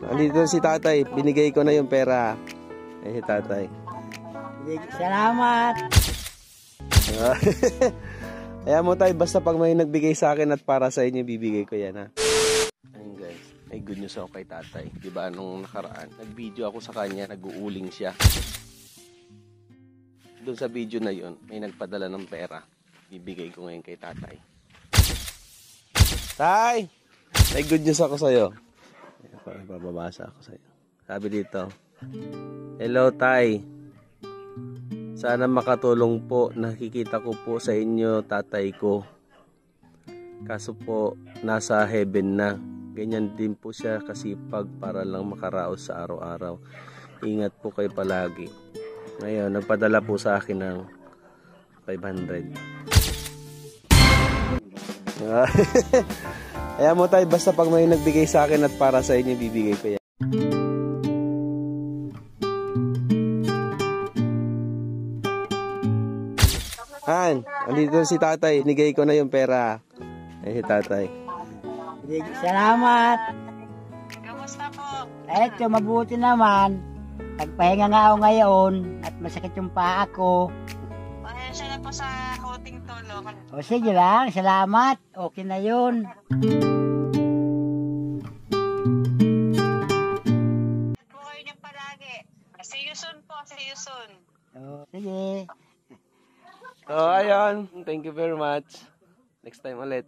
Andito si tatay, binigay ko na yung pera. Eh, si tatay. Salamat. Kaya mo tayo, basta pag may nagbigay sa akin at para sa inyo, bibigay ko yan, ha. Ayun guys, ay good news ako kay tatay. Diba nung nakaraan, nag-video ako sa kanya, nag-uuling siya. Doon sa video na yun, may nagpadala ng pera. Bibigay ko ngayon kay tatay. Tay! May good news ako sa'yo. Bababasa ako sa'yo. Sabi dito, hello tay. Sana makatulong po. Nakikita ko po sa inyo tatay ko. Kaso po, nasa heaven na. Ganyan din po siya kasipag para lang makaraos sa araw-araw. Ingat po kayo palagi. Ngayon, nagpadala po sa akin ng 500. Kaya mo tayo, basta pag may nagbigay sa akin at para sa inyo, bibigay ko yan. Han, andito si tatay. Nigay ko na yung pera. Eh, si tatay. Salamat. Kamusta po? Eto, mabuti naman. Nagpahinga nga ako ngayon at masakit yung paa ko. Pasensya na po sa coating tulo. O sige lang, salamat. Okay na yun. Po kayo niyo palagi. See you soon po, see you soon. O, sige. So, ayun. Thank you very much. Next time ulit.